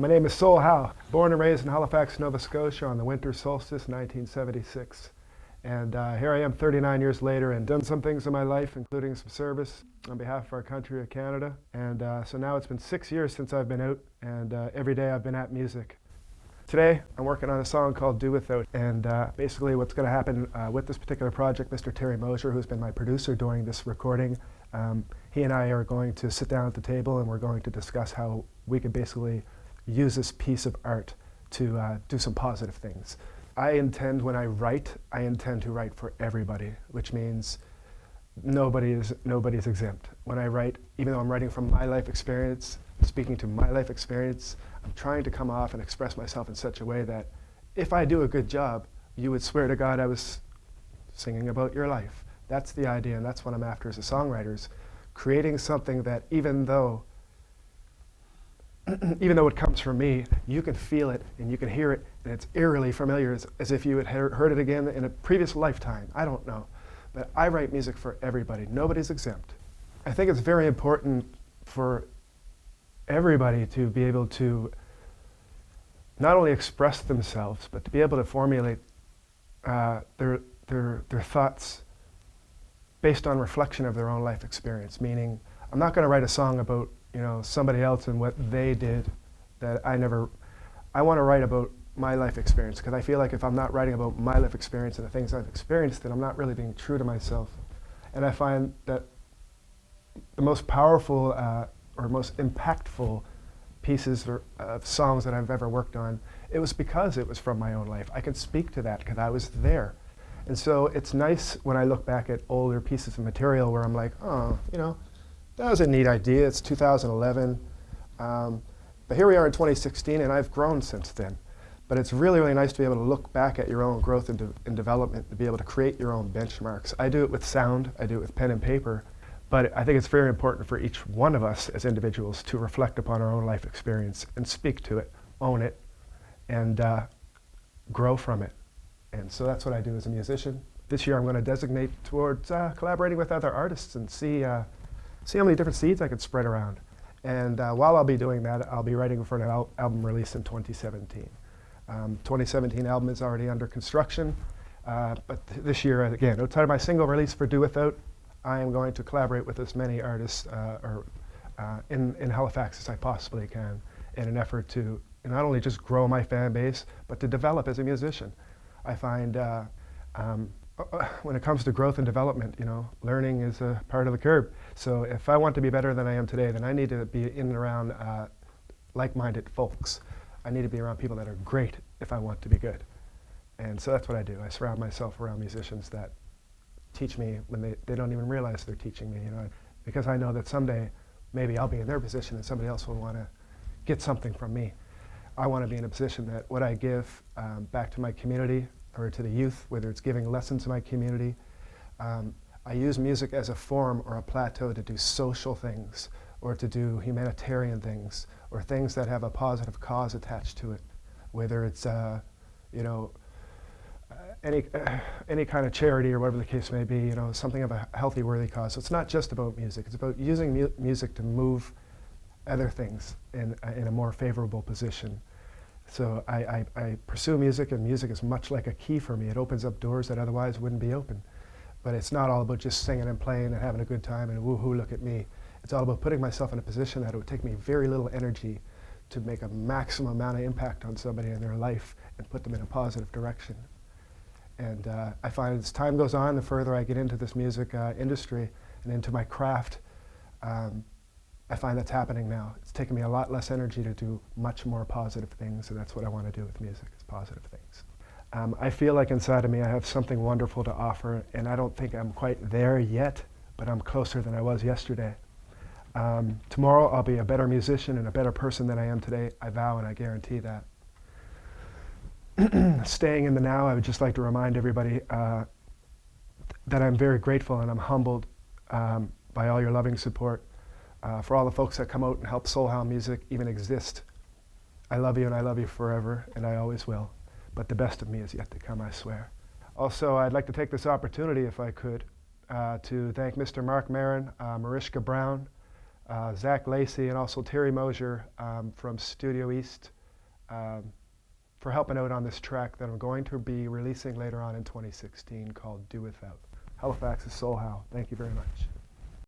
My name is Soul Howe, born and raised in Halifax, Nova Scotia on the winter solstice, 1976. And here I am 39 years later and done some things in my life, including some service on behalf of our country of Canada. And so now it's been 6 years since I've been out, and every day I've been at music. Today I'm working on a song called Do Without, and basically what's going to happen with this particular project, Mr. Terry Mosier, who's been my producer during this recording, he and I are going to sit down at the table and we're going to discuss how we could basically use this piece of art to do some positive things. I intend to write for everybody, which means nobody's exempt. When I write, even though I'm writing from my life experience, speaking to my life experience, I'm trying to come off and express myself in such a way that if I do a good job, you would swear to God I was singing about your life. That's the idea, and that's what I'm after as a songwriter, is creating something that even though it comes from me, you can feel it and you can hear it, and it's eerily familiar, as if you had heard it again in a previous lifetime. I don't know. But I write music for everybody. Nobody's exempt. I think it's very important for everybody to be able to not only express themselves, but to be able to formulate their thoughts based on reflection of their own life experience. Meaning, I'm not going to write a song about somebody else and what they did that I want to write about my life experience, because I feel like if I'm not writing about my life experience and the things I've experienced, then I'm not really being true to myself. And I find that the most powerful or most impactful pieces of songs that I've ever worked on, it was because it was from my own life. I can speak to that because I was there. And so it's nice when I look back at older pieces of material where I'm like, oh, that was a neat idea. It's 2011. But here we are in 2016, and I've grown since then. But it's really, really nice to be able to look back at your own growth and development, to be able to create your own benchmarks. I do it with sound, I do it with pen and paper, but I think it's very important for each one of us as individuals to reflect upon our own life experience and speak to it, own it, and grow from it. And so that's what I do as a musician. This year I'm going to designate towards collaborating with other artists and see how many different seeds I could spread around. And while I'll be doing that, I'll be writing for an album release in 2017. 2017 album is already under construction, but this year, again, outside of my single release for Do Without, I am going to collaborate with as many artists in Halifax as I possibly can in an effort to not only just grow my fan base, but to develop as a musician. I find when it comes to growth and development, learning is a part of the curve. So if I want to be better than I am today, then I need to be in and around like-minded folks. I need to be around people that are great if I want to be good. And so that's what I do. I surround myself around musicians that teach me when they don't even realize they're teaching me, because I know that someday maybe I'll be in their position and somebody else will want to get something from me. I want to be in a position that what I give back to my community or to the youth, whether it's giving lessons to my community, I use music as a form or a plateau to do social things or to do humanitarian things or things that have a positive cause attached to it, whether it's any kind of charity or whatever the case may be, something of a healthy, worthy cause. So it's not just about music. It's about using music to move other things in a more favorable position. So I pursue music, and music is much like a key for me. It opens up doors that otherwise wouldn't be open. But it's not all about just singing and playing and having a good time and woohoo, look at me. It's all about putting myself in a position that it would take me very little energy to make a maximum amount of impact on somebody in their life and put them in a positive direction. And I find as time goes on, the further I get into this music industry and into my craft, I find that's happening now. It's taken me a lot less energy to do much more positive things, and that's what I want to do with music, is positive things. I feel like inside of me I have something wonderful to offer, and I don't think I'm quite there yet, but I'm closer than I was yesterday. Tomorrow I'll be a better musician and a better person than I am today. I vow and I guarantee that. Staying in the now, I would just like to remind everybody that I'm very grateful and I'm humbled by all your loving support, for all the folks that come out and help Soul Howe music even exist. I love you and I love you forever, and I always will. But the best of me is yet to come, I swear. Also, I'd like to take this opportunity, if I could, to thank Mr. Mark Marin, Mariska Brown, Zach Lacey, and also Terry Mosier from Studio East for helping out on this track that I'm going to be releasing later on in 2016 called Do Without. Halifax's Soul Howe. Thank you very much.